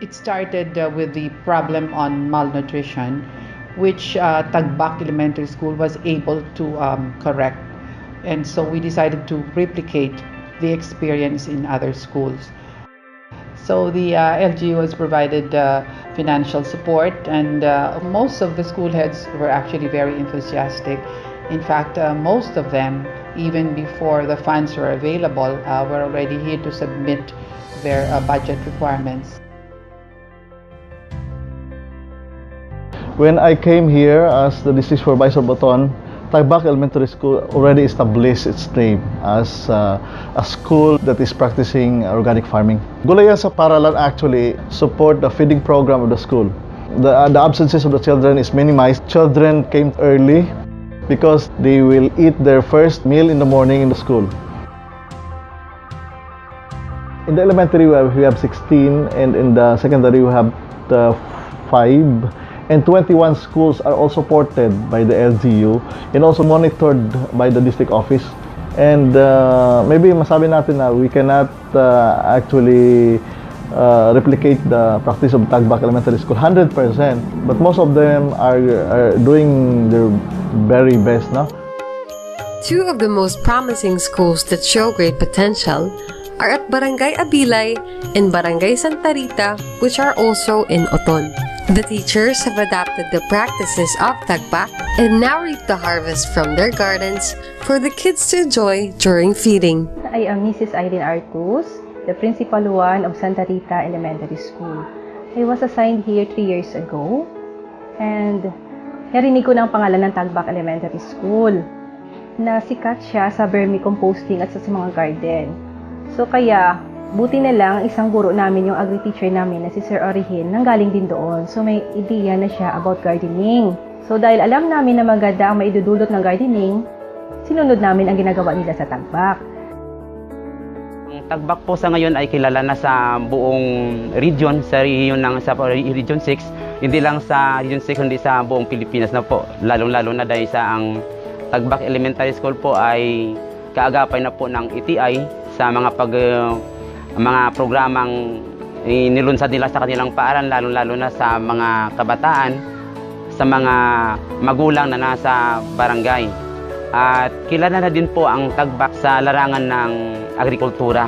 It started with the problem on malnutrition, which Tagbac Elementary School was able to correct. And so we decided to replicate the experience in other schools. So the LGU has provided financial support, and most of the school heads were actually very enthusiastic. In fact, most of them, even before the funds were available, were already here to submit their budget requirements. When I came here as the district supervisor of Oton, Tagbac Elementary School already established its name as a school that is practicing organic farming. Gulayan sa Paaralan actually support the feeding program of the school. The absences of the children is minimized. Children came early because they will eat their first meal in the morning in the school. In the elementary we have 16, and in the secondary we have 5. And 21 schools are all supported by the LGU and also monitored by the district office. And maybe masabi natin na we cannot actually replicate the practice of Tagbac Elementary School 100%, but most of them are doing their very best now. Two of the most promising schools that show great potential are at Barangay Abilay and Barangay Santa Rita, which are also in Oton. The teachers have adapted the practices of Tagbac and now reap the harvest from their gardens for the kids to enjoy during feeding. I am Mrs. Irene Artus, the Principal 1 of Santa Rita Elementary School. I was assigned here 3 years ago, and narinig ko ng pangalan ng Tagbac Elementary School na sikat siya sa vermicomposting at sa mga garden. So kaya, buti na lang isang guro namin, yung agri-teacher namin na si Sir Orihin, nanggaling din doon. So may ideya na siya about gardening. So dahil alam namin na maganda ang maidudulot ng gardening, sinunod namin ang ginagawa nila sa Tagbac. Ang Tagbac po sa ngayon ay kilala na sa buong region, sa Region 6. Hindi lang sa Region 6, kundi sa buong Pilipinas na po. Lalong-lalo na dahil sa ang Tagbac Elementary School po ay kaagapay na po ng ETI sa mga programang nilunsad nila sa kanilang paaralan, lalo-lalo na sa mga kabataan, sa mga magulang na nasa barangay. At kilala na din po ang Tagbac sa larangan ng agrikultura.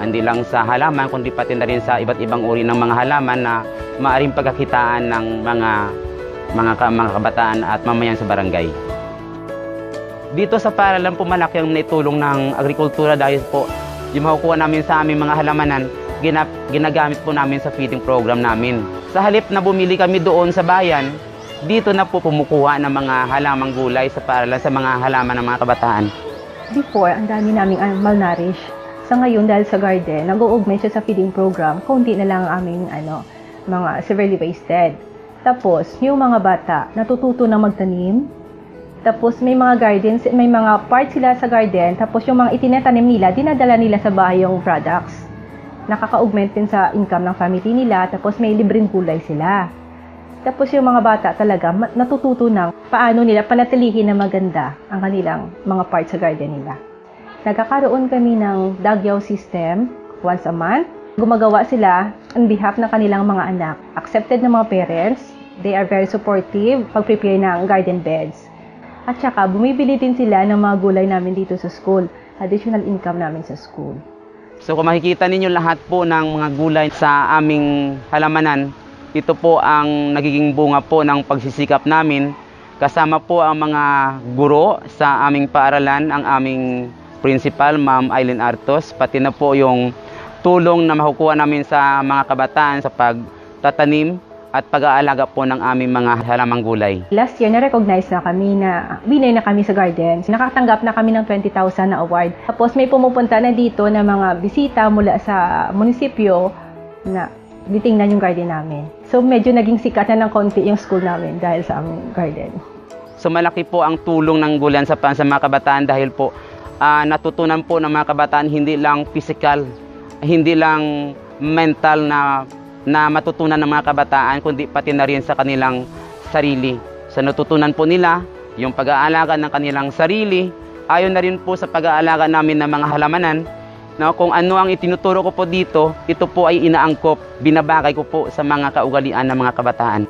Hindi lang sa halaman, kundi pati na rin sa iba't ibang uri ng mga halaman na maaaring pagkakitaan ng mga kabataan at mamayan sa barangay. Dito sa Paaralan po malaki ang naitulong ng agrikultura dahil po yung makukuha namin sa aming mga halamanan, ginagamit po namin sa feeding program namin. Sa halip na bumili kami doon sa bayan, dito na po pumukuha ng mga halamang gulay sa Paaralan sa mga halaman ng mga kabataan. Before, ang dami naming malnourished. Sa ngayon, dahil sa garden, nag-augment siya sa feeding program, kaunti na lang ang aming mga severely wasted. Tapos, yung mga bata, natututo na magtanim. Tapos may mga gardens, may mga parts sila sa garden, tapos yung mga itinatanim nila, dinadala nila sa bahay yung products. Nakaka-augment din sa income ng family nila, tapos may libreng gulay sila. Tapos yung mga bata talaga, natututo ng paano nila panatilihin na maganda ang kanilang mga parts sa garden nila. Nagkakaroon kami ng dagyaw system once a month. Gumagawa sila on behalf ng kanilang mga anak. Accepted ng mga parents, they are very supportive pag-prepare ng garden beds. At saka, bumibili din sila ng mga gulay namin dito sa school. Additional income namin sa school. So kung makikita ninyo lahat po ng mga gulay sa aming halamanan, ito po ang nagiging bunga po ng pagsisikap namin. Kasama po ang mga guro sa aming paaralan, ang aming principal, Ma'am Eileen Artos, pati na po yung tulong na makukuha namin sa mga kabataan sa pagtatanim at pag-aalaga po ng aming mga halamang gulay. Last year, na-recognize na kami na winner na kami sa garden. Nakatanggap na kami ng 20,000 na award. Tapos may pumupunta na dito na mga bisita mula sa munisipyo na titingnan yung garden namin. So medyo naging sikat na ng konti yung school namin dahil sa aming garden. So malaki po ang tulong ng Gulayan sa mga kabataan dahil po natutunan po ng mga kabataan hindi lang physical, hindi lang mental na matutunan ng mga kabataan, kundi pati na rin sa kanilang sarili. So natutunan po nila yung pag-aalaga ng kanilang sarili, ayon na rin po sa pag-aalaga namin ng mga halamanan, No, kung ano ang itinuturo ko po dito, ito po ay inaangkop, binabagay ko po sa mga kaugalian ng mga kabataan.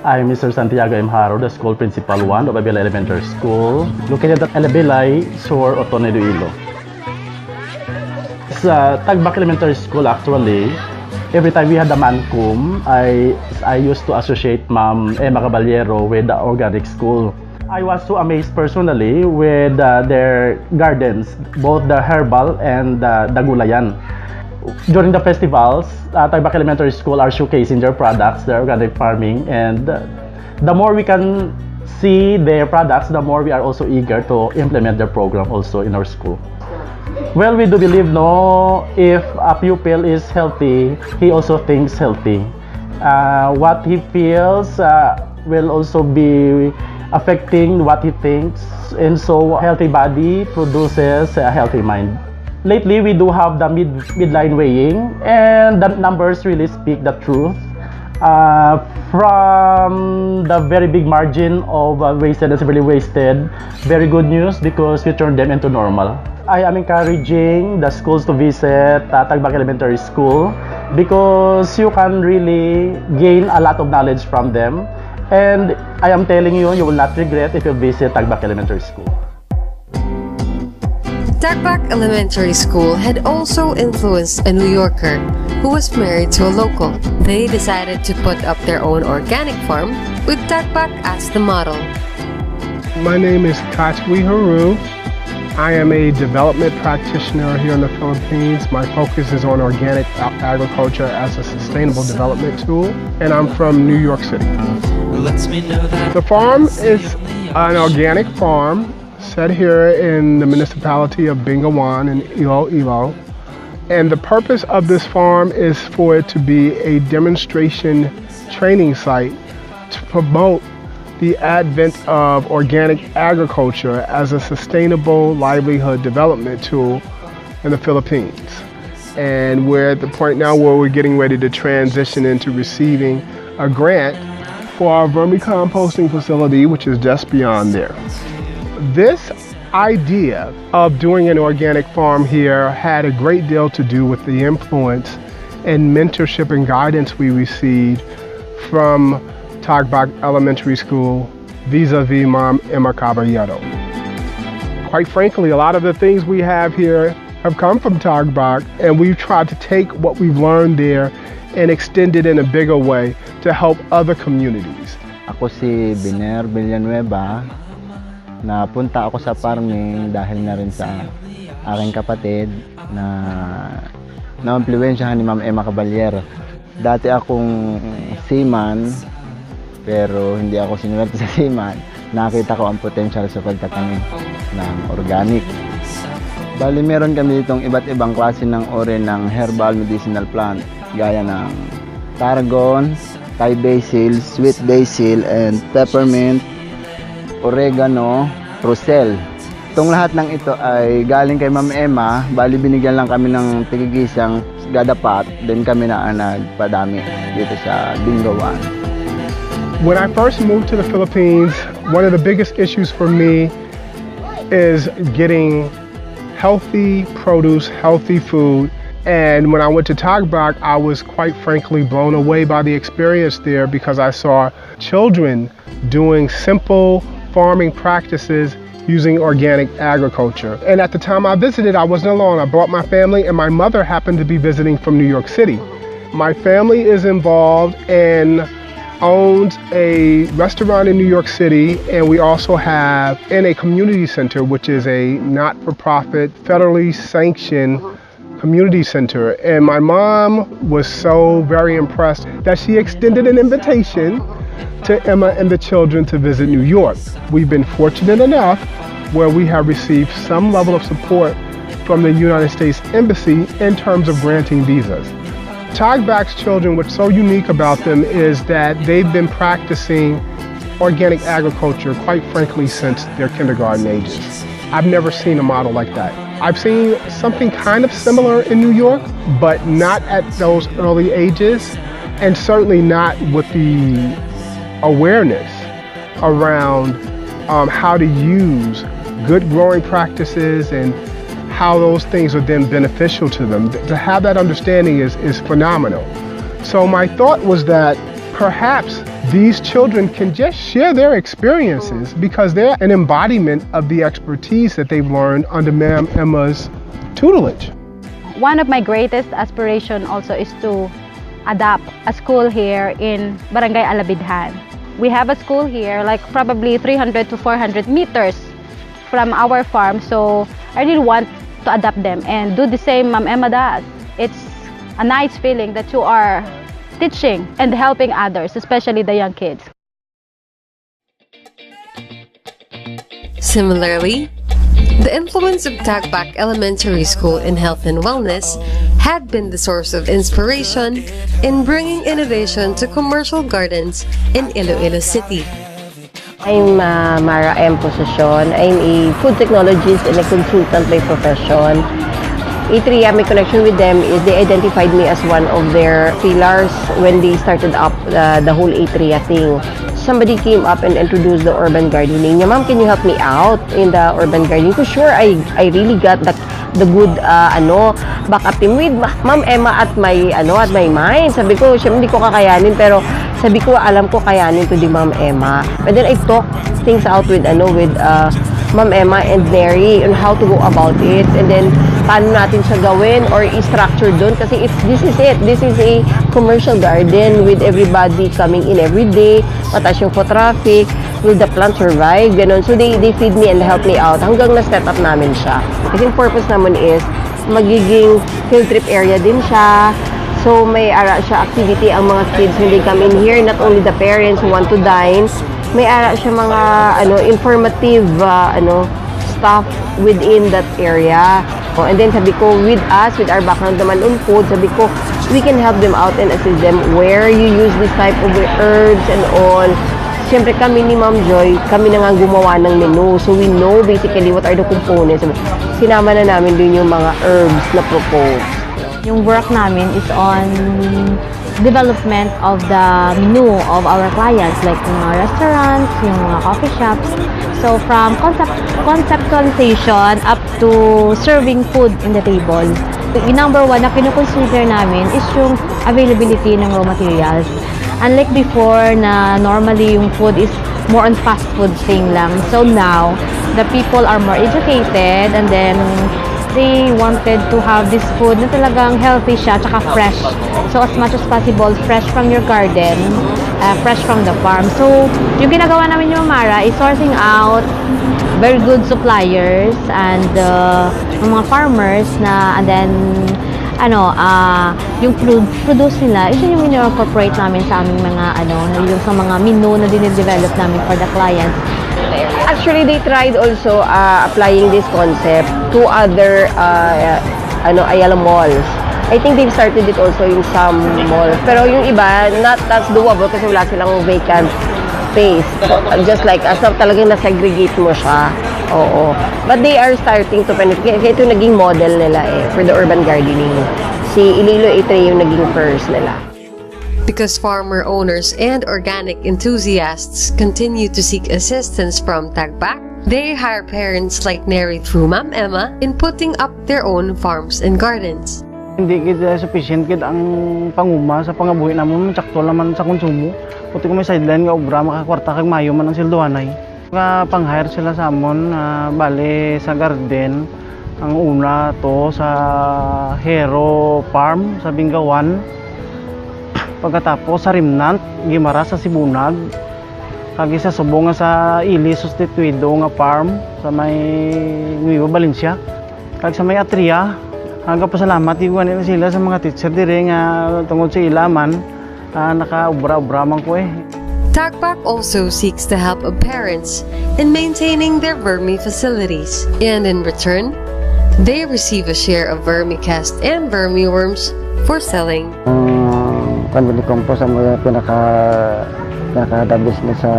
I'm Mr. Santiago M. Haro, the school principal 1 of Abela Elementary School, located at Alabilay, Sur, Oton, Iloilo. Sa Tagbac Elementary School, actually, every time we had a mancum, I used to associate Ma'am Emma Caballero with the organic school. I was so amazed personally with their gardens, both the herbal and the Gulayan. During the festivals, Tagbac Elementary School are showcasing their products, their organic farming, and the more we can see their products, the more we are also eager to implement their program also in our school. Well, we do believe, no, if a pupil is healthy, he also thinks healthy. What he feels will also be affecting what he thinks, and so a healthy body produces a healthy mind. Lately, we do have the midline weighing, and the numbers really speak the truth. From the very big margin of wasted and severely wasted, very good news because we turned them into normal. I am encouraging the schools to visit Tagbac Elementary School because you can really gain a lot of knowledge from them. And I am telling you, you will not regret if you visit Tagbac Elementary School. Tagbac Elementary School had also influenced a New Yorker who was married to a local. They decided to put up their own organic farm with Tagbac as the model. My name is Katwi Haru. I am a development practitioner here in the Philippines. My focus is on organic agriculture as a sustainable development tool, and I'm from New York City. The farm is an organic farm set here in the municipality of Binggawan in Iloilo. And the purpose of this farm is for it to be a demonstration training site to promote the advent of organic agriculture as a sustainable livelihood development tool in the Philippines. And we're at the point now where we're getting ready to transition into receiving a grant for our vermicomposting facility, which is just beyond there. This idea of doing an organic farm here had a great deal to do with the influence and mentorship and guidance we received from Tagbac Elementary School vis-a-vis Mom Emma Caballero. Quite frankly, a lot of the things we have here have come from Tagbac, and we've tried to take what we've learned there and extend it in a bigger way to help other communities. Ako si Biner Villanueva. Napunta ako sa farming dahil na rin sa aking kapatid na na-impluwensyahan ni Ma'am Emma Caballero. Dati akong seaman, pero hindi ako sinuwerte sa seaman. Nakita ko ang potential sa pagtatanim ng organic. Bali, meron kami ditong iba't ibang klase ng ore ng herbal medicinal plant, gaya ng tarragon, Thai basil, sweet basil, and peppermint, oregano, roselle. Itong lahat ng ito ay galing kay Ma'am Emma. Bali, binigyan lang kami ng tigigisang gadapat, then kami na nagpadami dito sa Binggawan. When I first moved to the Philippines, one of the biggest issues for me is getting healthy produce, healthy food. And when I went to Tagbac, I was quite frankly blown away by the experience there because I saw children doing simple farming practices using organic agriculture. And at the time I visited, I wasn't alone. I brought my family, and my mother happened to be visiting from New York City. My family is involved and owns a restaurant in New York City, and we also have in a community center, which is a not-for-profit, federally sanctioned community center. And my mom was so very impressed that she extended an invitation to Emma and the children to visit New York. We've been fortunate enough where we have received some level of support from the United States Embassy in terms of granting visas. Tagbac's children, what's so unique about them is that they've been practicing organic agriculture, quite frankly, since their kindergarten ages. I've never seen a model like that. I've seen something kind of similar in New York, but not at those early ages, and certainly not with the awareness around how to use good growing practices and how those things are then beneficial to them. To have that understanding is phenomenal. So my thought was that perhaps these children can just share their experiences because they're an embodiment of the expertise that they've learned under Ma'am Emma's tutelage. One of my greatest aspiration also is to adopt a school here in Barangay Alabidhan. We have a school here like probably 300 to 400 meters from our farm, so I really want to adopt them and do the same Ma'am Emma does. It's a nice feeling that you are teaching and helping others, especially the young kids. Similarly, the influence of Tagbac Elementary School in health and wellness had been the source of inspiration in bringing innovation to commercial gardens in Iloilo City. I'm Mara M. Posasyon. I'm a food technologist and a consultant by profession. Atria, my connection with them is they identified me as one of their pillars when they started up the whole Atria thing. Somebody came up and introduced the urban gardening. Ma'am, can you help me out in the urban gardening? So sure, I really got the good backup team with Ma'am Emma at my mind. Sabi ko, siya hindi ko kakayanin, pero sabi ko alam ko kayanin to di Ma'am Emma. But then I talked things out with Ma'am Emma and Mary on how to go about it, and then paano natin siya gawin or i-structure doon kasi this is it. This is a commercial garden with everybody coming in every day, mataas yung foot traffic, will the plant survive, ganon. So they feed me and help me out hanggang na-set up namin siya. Kasi yung purpose naman is magiging field trip area din siya. So may ara siya activity ang mga kids when they come in here, not only the parents who want to dine, may ara siya mga informative stuff within that area. And then sabi ko, with us, with our background naman on food, sabi ko, we can help them out and assist them where you use this type of herbs and all. Siyempre kami ni Ma'am Joy, kami na nga gumawa ng menu. So we know basically what are the components. Sinama na namin dun yung mga herbs na proposed. Yung work namin is on development of the menu of our clients, like yung mga restaurants, yung mga coffee shops. So from conceptualization up to serving food in the table. Yung number one na kinukonsider namin is yung availability ng raw materials. Unlike before na normally yung food is more on fast food thing lang. So now, the people are more educated and then they wanted to have this food na talagang healthy siya, tsaka fresh. So as much as possible, fresh from your garden, fresh from the farm. So yung ginagawa namin yung Mara is sourcing out very good suppliers and mga farmers na, and then yung produce nila, yun yung incorporate namin sa aming mga yung sa mga menu na dinidevelop namin for the clients. Actually, they tried also applying this concept to other Ayala malls. I think they've started it also in some malls. Pero yung iba, not that's doable kasi wala silang vacant space. So, just like as talagang na-segregate mo siya. Oo. But they are starting to penetrate. Ito naging model nila for the urban gardening. Si Iloilo Atria yung naging first nila. Because farmer owners and organic enthusiasts continue to seek assistance from Tagbac, they hire parents like Neri through Ma'am Emma in putting up their own farms and gardens. Hindi kita sufficient kid ang panguma sa pangabuhi naman, sakto naman sa konsumo. Puti ko may sideline nga obra, makakwarta kag mayo man ang silduhanay. Pang-hire sila sa amon, bale sa garden. Ang una to sa Hero Farm sa Binggawan. Pagkatapos sa Rimnant, Gimara sa Sibunag. Kagi sa Subo nga sa Ili Sustituido nga farm sa may Nueva Valencia. Kag sa may Atria, hanggang pasalamat iguan nila sila sa mga teacher dire nga tungod sa ilaman, naka-ubra-ubra man ko Tagbac also seeks the help of parents in maintaining their vermi facilities, and in return, they receive a share of vermicast and vermiworms for selling. Vermicompost ang mga pinaka-dabis na sa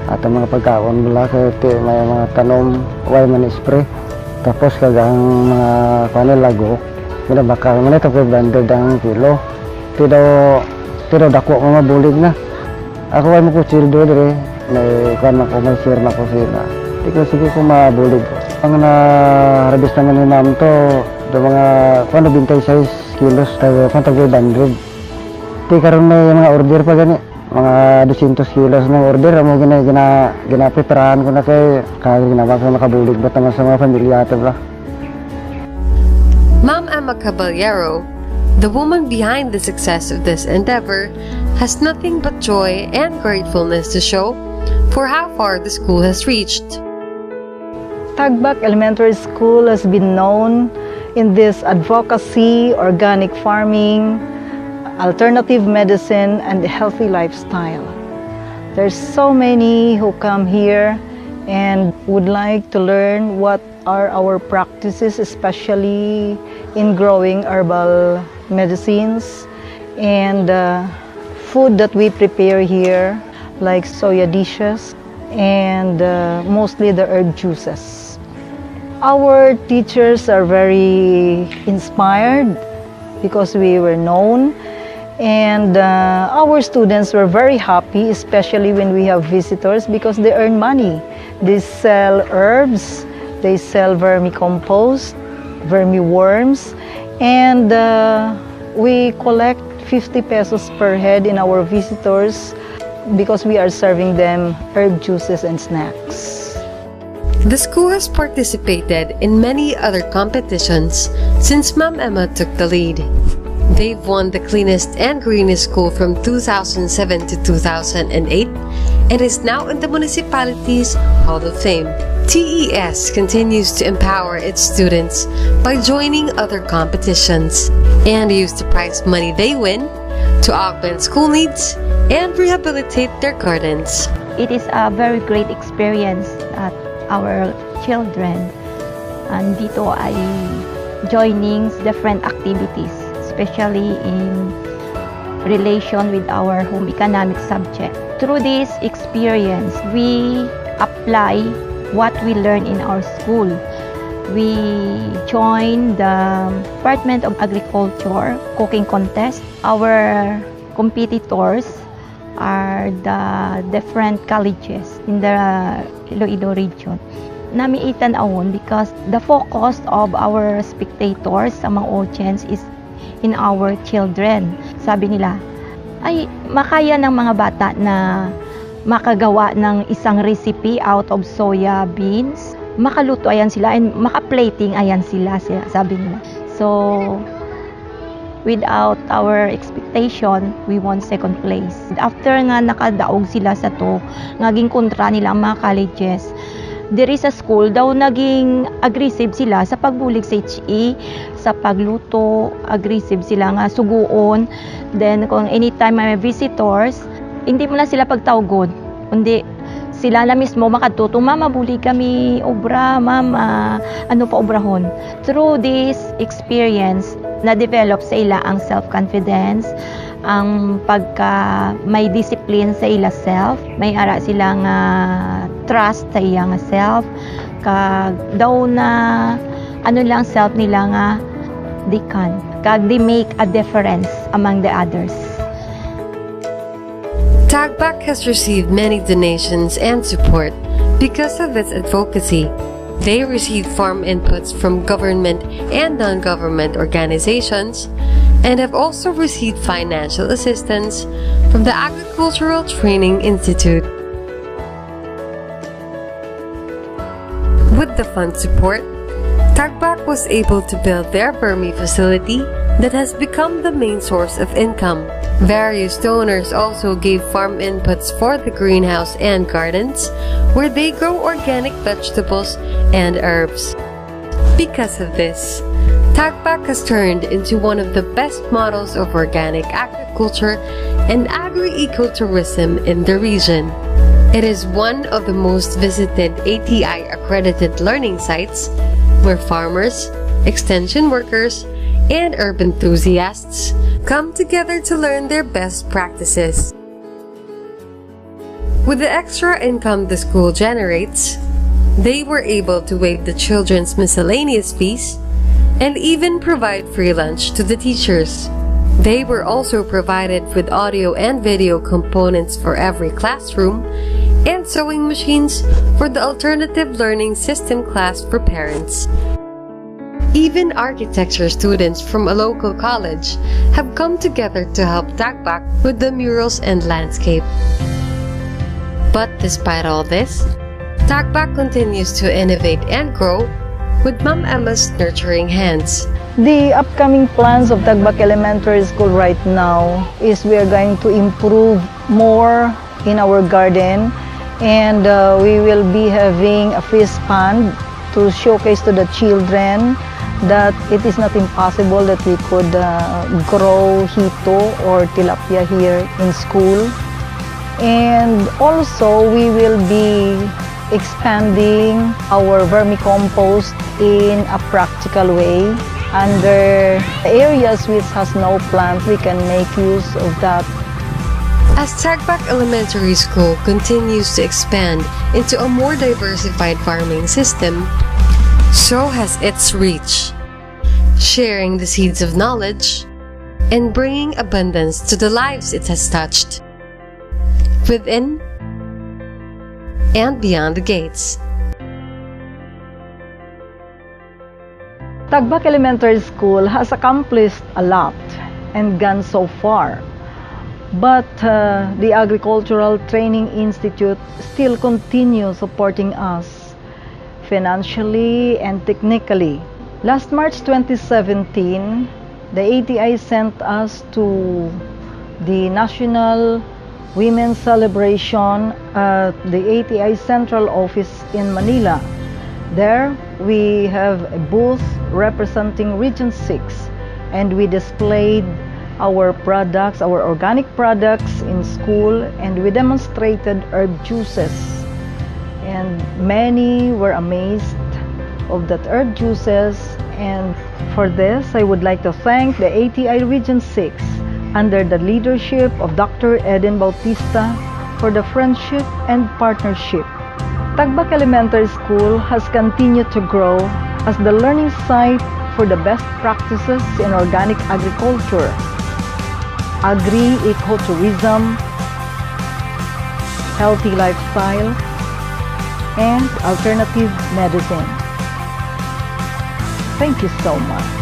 atong mga pagkaon mula kay may mga tanom, way man spray. Tapos kagang mga lago, binabakal man ito kay banded ang kilo. Pero dako ko mabulig na. Ako ay mo ko childo dire, may share na ko sila. Di ko sige ko mabulig. Ang na-harvest naman namin to, mga 26 kilos, tayo 100. Di karon may mga order pa gani, mga 200 kilos ng order, amo gina-preparahan ko na kay ginawa ko makabulig ba tama sa mga pamilya ato ba. Ma'am Emma Caballero, the woman behind the success of this endeavor, has nothing but joy and gratefulness to show for how far the school has reached. Tagbac Elementary School has been known in this advocacy, organic farming, alternative medicine, and healthy lifestyle. There's so many who come here and would like to learn what are our practices, especially in growing herbal medicines and food that we prepare here, like soya dishes and mostly the herb juices. Our teachers are very inspired because we were known, and our students were very happy, especially when we have visitors, because they earn money. They sell herbs, they sell vermicompost, vermiworms, and we collect 50 pesos per head in our visitors because we are serving them herb juices and snacks. The school has participated in many other competitions since Ma'am Emma took the lead. They've won the cleanest and greenest school from 2007 to 2008 and is now in the municipality's Hall of Fame. TES continues to empower its students by joining other competitions and use the prize money they win to augment school needs and rehabilitate their gardens. It is a very great experience at our children, and dito ay joining different activities, especially in relation with our home economics subject. Through this experience, we apply what we learn in our school. We join the Department of Agriculture cooking contest. Our competitors are the different colleges in the Iloilo region. Namiitan awon because the focus of our spectators, sa mga audience, is in our children. Sabi nila, ay makaya ng mga bata na makagawa ng isang recipe out of soya beans. Makaluto ayan sila and maka-plating ayan sila, sabi nila. So, without our expectation, we won second place. After nga nakadaog sila sa to, naging kontra nila ang mga colleges. There is a school daw naging aggressive sila sa pagbulig sa HE, sa pagluto, aggressive sila nga suguon. Then kung anytime may visitors, hindi mo na sila pagtawgon. Kundi sila na mismo makatuto, mama buli kami obra, mama ano pa obrahon. Through this experience, na-develop sa ila ang self-confidence, ang pagka may discipline sa ila self, may ara silang trust sa iyang self, kag daw na ano lang self nila nga they can, kag they make a difference among the others. Tagbac has received many donations and support because of its advocacy. They receive farm inputs from government and non-government organizations and have also received financial assistance from the Agricultural Training Institute. With the fund support, Tagbac was able to build their vermi facility that has become the main source of income. Various donors also gave farm inputs for the greenhouse and gardens, where they grow organic vegetables and herbs. Because of this, Tagbac has turned into one of the best models of organic agriculture and agri-ecotourism in the region. It is one of the most visited ATI-accredited learning sites where farmers, extension workers, and herb enthusiasts come together to learn their best practices. With the extra income the school generates, they were able to waive the children's miscellaneous fees and even provide free lunch to the teachers. They were also provided with audio and video components for every classroom and sewing machines for the alternative learning system class for parents. Even architecture students from a local college have come together to help Tagbac with the murals and landscape. But despite all this, Tagbac continues to innovate and grow with Ma'am Emma's nurturing hands. The upcoming plans of Tagbac Elementary School right now is we are going to improve more in our garden, and we will be having a fish pond to showcase to the children that it is not impossible that we could grow hito or tilapia here in school. And also we will be expanding our vermicompost in a practical way. Under areas which has no plant, we can make use of that. As Tagbac Elementary School continues to expand into a more diversified farming system, so has its reach, sharing the seeds of knowledge and bringing abundance to the lives it has touched, within and beyond the gates. Tagbac Elementary School has accomplished a lot and gone so far, but the Agricultural Training Institute still continues supporting us financially and technically. Last March 2017, the ATI sent us to the National Women's Celebration at the ATI Central Office in Manila. There, we have a booth representing Region 6, and we displayed our products, our organic products in school, and we demonstrated herb juices. And many were amazed of that herb juices, and for this, I would like to thank the ATI Region 6 under the leadership of Dr. Eden Bautista for the friendship and partnership. Tagbac Elementary School has continued to grow as the learning site for the best practices in organic agriculture, agri-ecotourism, healthy lifestyle, and alternative medicine. Thank you so much.